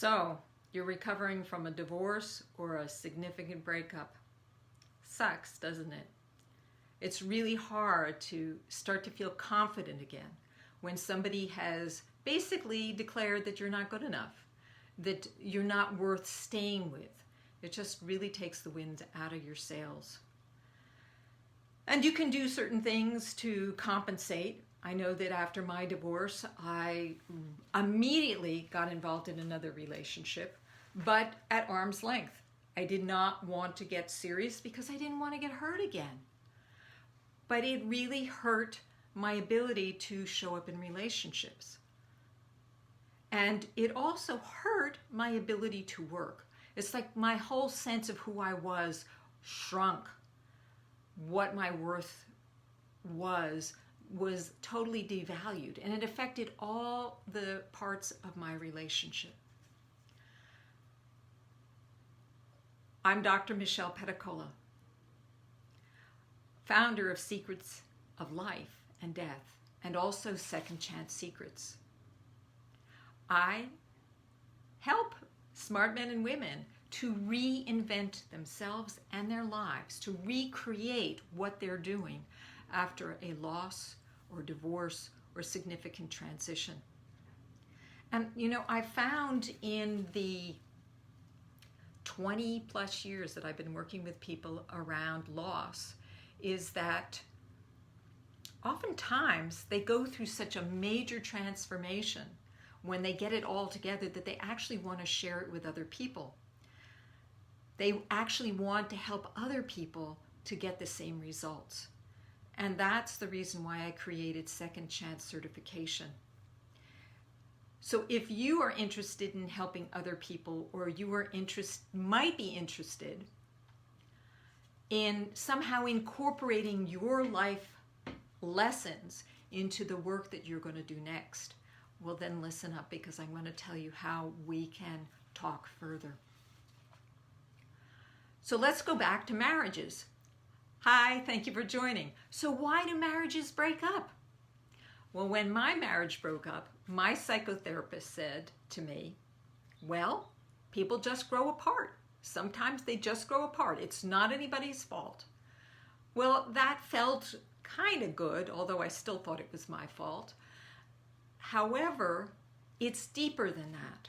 So, you're recovering from a divorce or a significant breakup. Sucks, doesn't it? It's really hard to start to feel confident again when somebody has basically declared that you're not good enough, that you're not worth staying with. It just really takes the wind out of your sails. And you can do certain things to compensate. I know that after my divorce, I immediately got involved in another relationship, but at arm's length. I did not want to get serious because I didn't want to get hurt again. But it really hurt my ability to show up in relationships. And it also hurt my ability to work. It's like my whole sense of who I was shrunk. What my worth was totally devalued, and it affected all the parts of my relationship. I'm Dr. Michelle Pedicola, founder of Secrets of Life and Death, and also Second Chance Secrets. I help smart men and women to reinvent themselves and their lives, to recreate what they're doing after a loss or divorce or significant transition. And I found in the 20 plus years that I've been working with people around loss is that oftentimes they go through such a major transformation when they get it all together that they actually want to share it with other people. They actually want to help other people to get the same results. And that's the reason why I created Second Chance Certification. So if you are interested in helping other people, or you are might be interested in somehow incorporating your life lessons into the work that you're going to do next, well then listen up, because I'm going to tell you how we can talk further. So let's go back to marriages. Hi, thank you for joining. So why do marriages break up? Well, when my marriage broke up, my psychotherapist said to me, well, people just grow apart. Sometimes they just grow apart. It's not anybody's fault. Well, that felt kind of good, although I still thought it was my fault. However, it's deeper than that.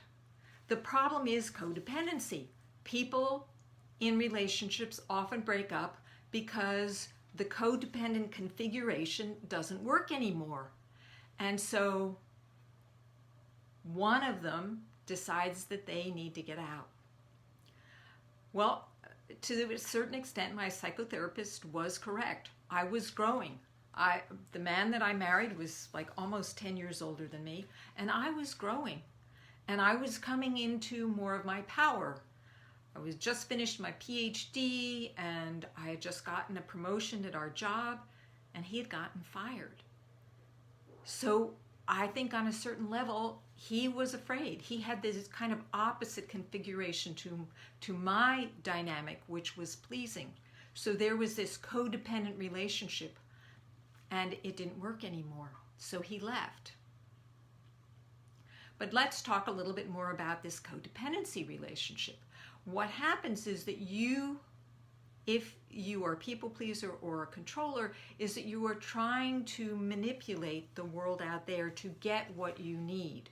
The problem is codependency. People in relationships often break up because the codependent configuration doesn't work anymore. And so one of them decides that they need to get out. Well, to a certain extent, my psychotherapist was correct. I was growing. The man that I married was like almost 10 years older than me, and I was growing. And I was coming into more of my power. I was just finished my PhD, and I had just gotten a promotion at our job, and he had gotten fired. So I think on a certain level, he was afraid. He had this kind of opposite configuration to my dynamic, which was pleasing. So there was this codependent relationship, and it didn't work anymore. So he left. But let's talk a little bit more about this codependency relationship. What happens is that if you are a people pleaser or a controller, is that you are trying to manipulate the world out there to get what you need.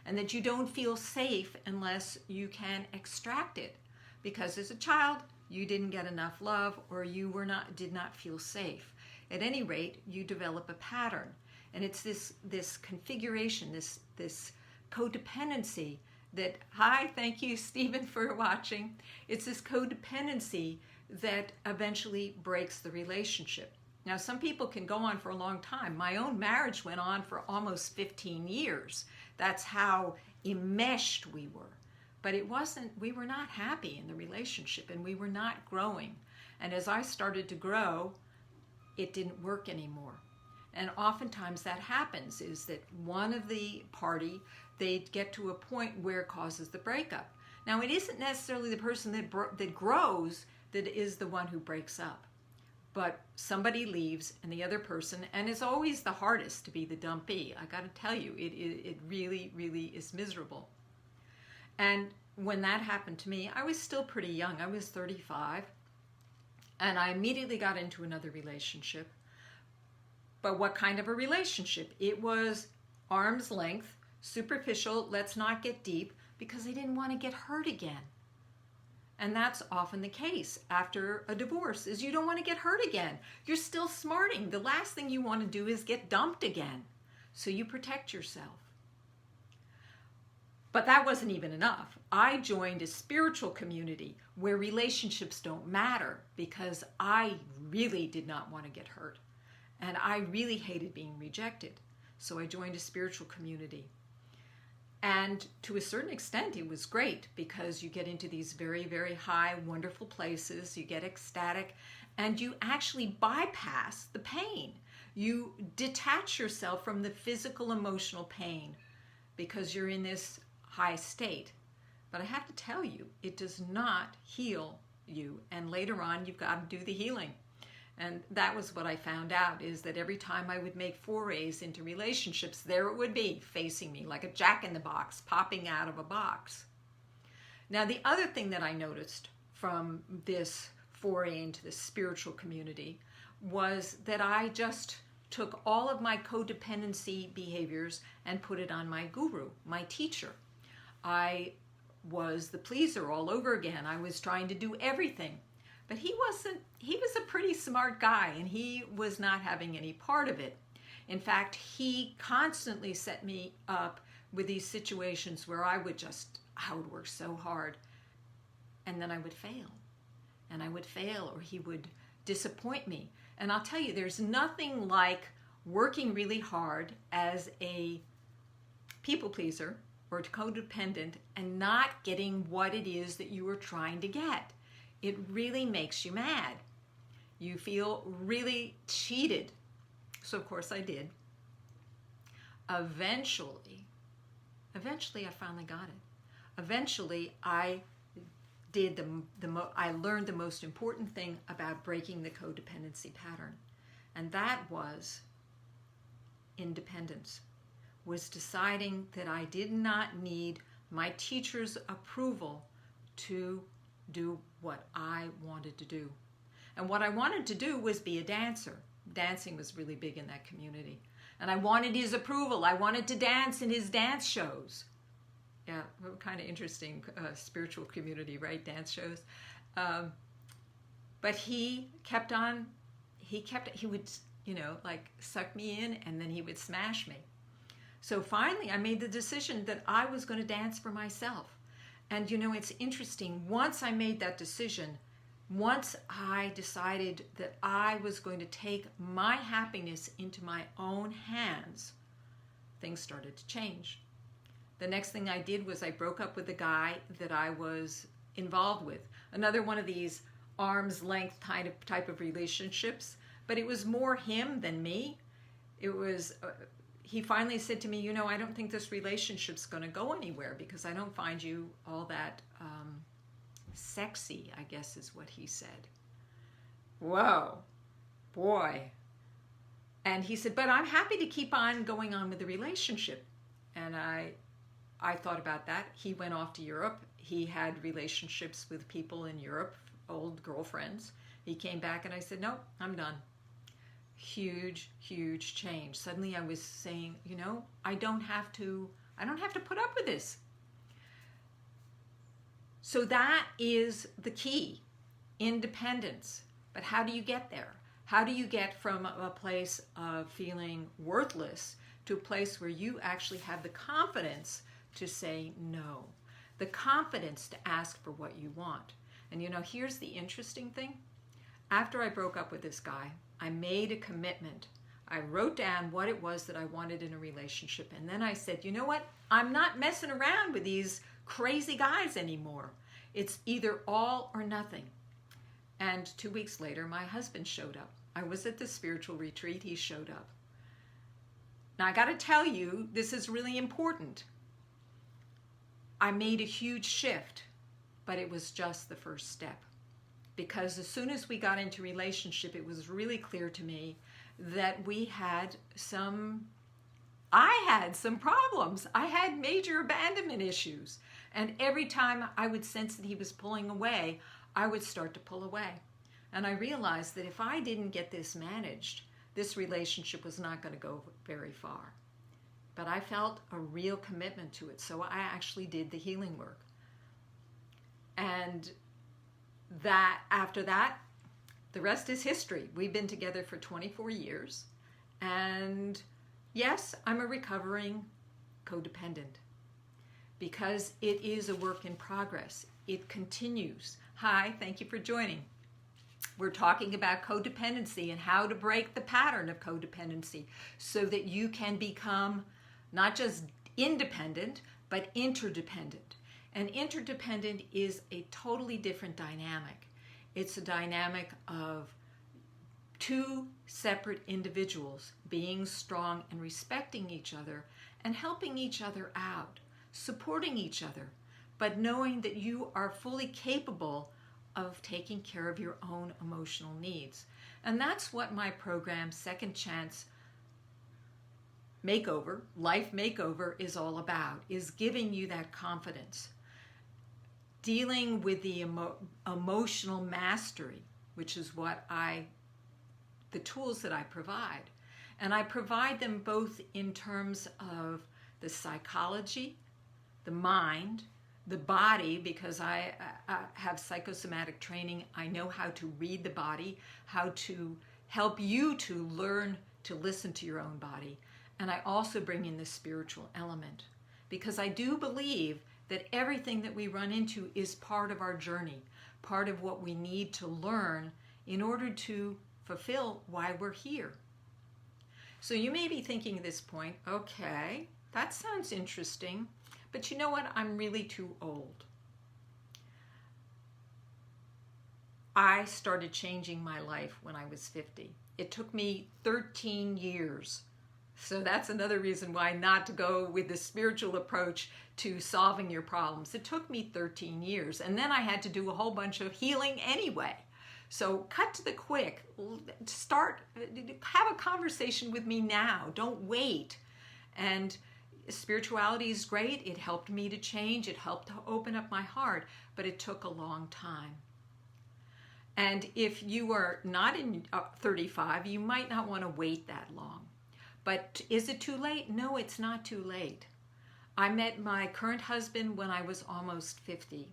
And that you don't feel safe unless you can extract it. Because as a child, you didn't get enough love, or you did not feel safe. At any rate, you develop a pattern. And it's this configuration, this codependency that, hi, thank you, Stephen, for watching. It's this codependency that eventually breaks the relationship. Now, some people can go on for a long time. My own marriage went on for almost 15 years. That's how enmeshed we were. But we were not happy in the relationship, and we were not growing. And as I started to grow, it didn't work anymore. And oftentimes that happens, is that one of the party, they get to a point where it causes the breakup. Now, it isn't necessarily the person that grows that is the one who breaks up. But somebody leaves, and the other person, and it's always the hardest to be the dumpee. I got to tell you, it really, really is miserable. And when that happened to me, I was still pretty young. I was 35. And I immediately got into another relationship. But what kind of a relationship? It was arm's length, superficial, let's not get deep, because I didn't want to get hurt again. And that's often the case after a divorce, is you don't want to get hurt again. You're still smarting. The last thing you want to do is get dumped again. So you protect yourself. But that wasn't even enough. I joined a spiritual community where relationships don't matter, because I really did not want to get hurt. And I really hated being rejected. So I joined a spiritual community. And to a certain extent, it was great, because you get into these very, very high, wonderful places. You get ecstatic, and you actually bypass the pain. You detach yourself from the physical, emotional pain, because you're in this high state. But I have to tell you, it does not heal you. And later on, you've got to do the healing. And that was what I found out, is that every time I would make forays into relationships, there it would be, facing me like a jack-in-the-box, popping out of a box. Now, the other thing that I noticed from this foray into the spiritual community was that I just took all of my codependency behaviors and put it on my guru, my teacher. I was the pleaser all over again. I was trying to do everything. But he was a pretty smart guy, and he was not having any part of it. In fact, he constantly set me up with these situations where I would work so hard, and then I would fail. And I would fail, or he would disappoint me. And I'll tell you, there's nothing like working really hard as a people pleaser or codependent and not getting what it is that you were trying to get. It really makes you mad. You feel really cheated. So of course I did. Eventually I finally got it. Eventually I learned the most important thing about breaking the codependency pattern. And that was independence. Was deciding that I did not need my teacher's approval to do what I wanted to do. And what I wanted to do was be a dancer. Dancing was really big in that community. And I wanted his approval. I wanted to dance in his dance shows. Yeah, kind of interesting spiritual community, right? Dance shows. But he would, like suck me in, and then he would smash me. So finally, I made the decision that I was going to dance for myself. And it's interesting, once I made that decision, once I decided that I was going to take my happiness into my own hands, things started to change. The next thing I did was I broke up with the guy that I was involved with. Another one of these arm's length type of relationships, but it was more him than me. It was... he finally said to me, I don't think this relationship's going to go anywhere, because I don't find you all that sexy, I guess is what he said. Whoa, boy. And he said, but I'm happy to keep on going on with the relationship. And I thought about that. He went off to Europe. He had relationships with people in Europe, old girlfriends. He came back, and I said, no, I'm done. Huge change. Suddenly I was saying, I don't have to put up with this. So that is the key, independence. But how do you get there? How do you get from a place of feeling worthless to a place where you actually have the confidence to say no, the confidence to ask for what you want? And here's the interesting thing. After I broke up with this guy, I made a commitment. I wrote down what it was that I wanted in a relationship. And then I said, you know what? I'm not messing around with these crazy guys anymore. It's either all or nothing. And 2 weeks later, my husband showed up. I was at the spiritual retreat. He showed up. Now, I got to tell you, this is really important. I made a huge shift, but it was just the first step. Because as soon as we got into relationship, it was really clear to me that we had some I had some problems. I had major abandonment issues. And every time I would sense that he was pulling away, I would start to pull away. And I realized that if I didn't get this managed, this relationship was not going to go very far. But I felt a real commitment to it. So I actually did the healing work. And that after that, the rest is history. We've been together for 24 years. And yes, I'm a recovering codependent because it is a work in progress. It continues. Hi, thank you for joining. We're talking about codependency and how to break the pattern of codependency so that you can become not just independent, but interdependent. And interdependent is a totally different dynamic. It's a dynamic of two separate individuals being strong and respecting each other and helping each other out, supporting each other, but knowing that you are fully capable of taking care of your own emotional needs. And that's what my program, Second Chance Makeover, Life Makeover, is all about, is giving you that confidence, dealing with the emotional mastery, which is what the tools that I provide. And I provide them both in terms of the psychology, the mind, the body, because I have psychosomatic training. I know how to read the body, how to help you to learn to listen to your own body. And I also bring in the spiritual element, because I do believe that everything that we run into is part of our journey, part of what we need to learn in order to fulfill why we're here. So you may be thinking at this point, okay, that sounds interesting, but you know what? I'm really too old. I started changing my life when I was 50. It took me 13 years. So that's another reason why not to go with the spiritual approach to solving your problems. It took me 13 years, and then I had to do a whole bunch of healing anyway. So cut to the quick. Have a conversation with me now. Don't wait. And spirituality is great. It helped me to change. It helped to open up my heart, but it took a long time. And if you are not in 35, you might not want to wait that long. But is it too late? No, it's not too late. I met my current husband when I was almost 50.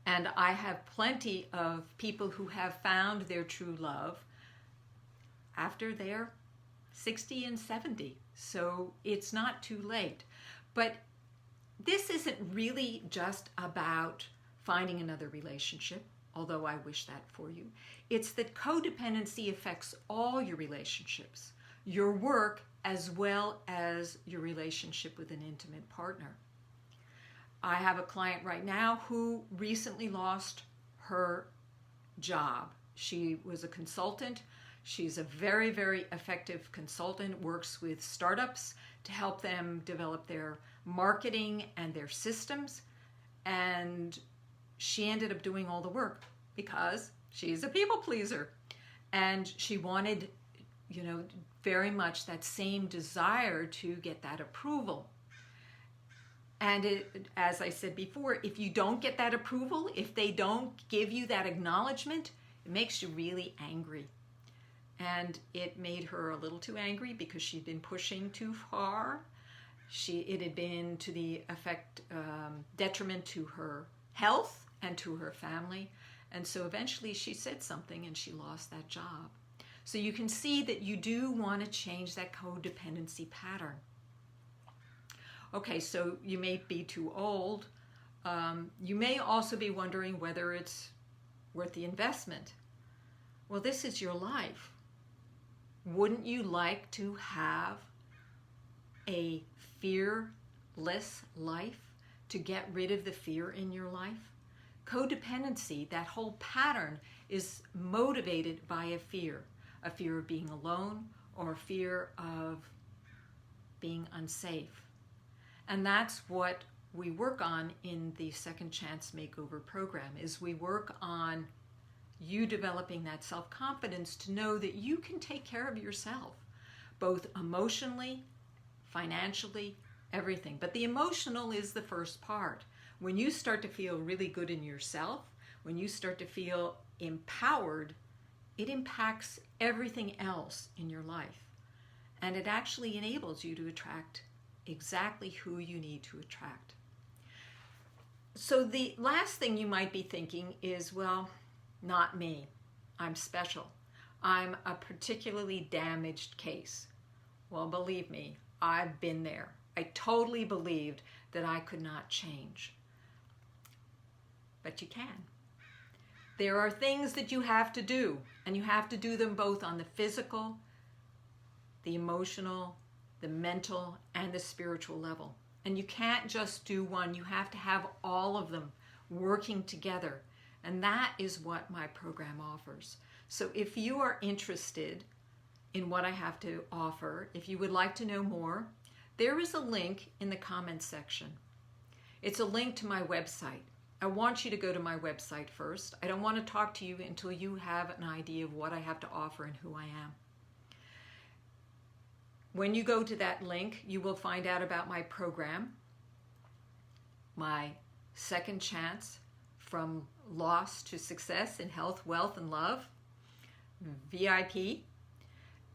And I have plenty of people who have found their true love after they're 60 and 70. So it's not too late. But this isn't really just about finding another relationship, although I wish that for you. It's that codependency affects all your relationships, your work, as well as your relationship with an intimate partner. I have a client right now who recently lost her job. She was a consultant. She's a very, very effective consultant, works with startups to help them develop their marketing and their systems. And she ended up doing all the work because she's a people pleaser. And she wanted, very much that same desire to get that approval. And as I said before, if you don't get that approval, if they don't give you that acknowledgement, it makes you really angry. And it made her a little too angry because she'd been pushing too far. It had been to the detriment to her health and to her family. And so eventually she said something and she lost that job. So you can see that you do want to change that codependency pattern. Okay, so you may be too old. You may also be wondering whether it's worth the investment. Well, this is your life. Wouldn't you like to have a fearless life, to get rid of the fear in your life? Codependency, that whole pattern, is motivated by a fear of being alone or a fear of being unsafe. And that's what we work on in the Second Chance Makeover program, is we work on you developing that self-confidence to know that you can take care of yourself, both emotionally, financially, everything. But the emotional is the first part. When you start to feel really good in yourself, when you start to feel empowered, it impacts everything else in your life. And it actually enables you to attract exactly who you need to attract. So the last thing you might be thinking is, well, not me. I'm special. I'm a particularly damaged case. Well, believe me, I've been there. I totally believed that I could not change. But you can. There are things that you have to do, and you have to do them both on the physical, the emotional, the mental, and the spiritual level. And you can't just do one. You have to have all of them working together. And that is what my program offers. So if you are interested in what I have to offer, if you would like to know more, there is a link in the comments section. It's a link to my website. I want you to go to my website first. I don't want to talk to you until you have an idea of what I have to offer and who I am. When you go to that link, you will find out about my program, my second chance from loss to success in health, wealth, and love, VIP.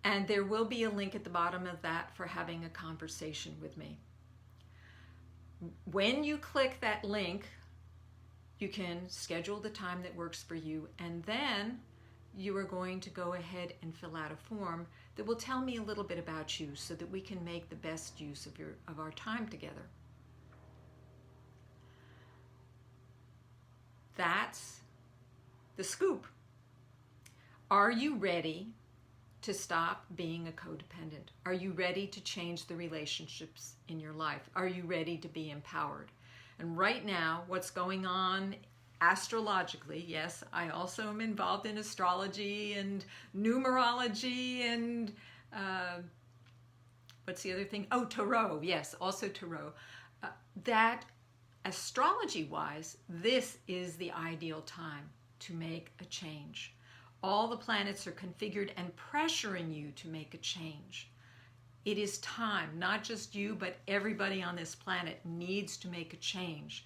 And there will be a link at the bottom of that for having a conversation with me. When you click that link, you can schedule the time that works for you, and then you are going to go ahead and fill out a form that will tell me a little bit about you so that we can make the best use of our time together. That's the scoop. Are you ready to stop being a codependent? Are you ready to change the relationships in your life? Are you ready to be empowered? And right now, what's going on astrologically, yes, I also am involved in astrology and numerology and what's the other thing? Oh, tarot. Yes, also tarot. That astrology-wise, this is the ideal time to make a change. All the planets are configured and pressuring you to make a change. It is time, not just you, but everybody on this planet needs to make a change.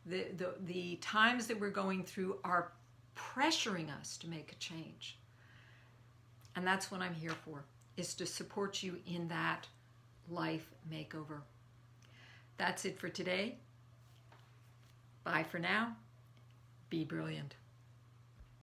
The times that we're going through are pressuring us to make a change. And that's what I'm here for, is to support you in that life makeover. That's it for today. Bye for now. Be brilliant.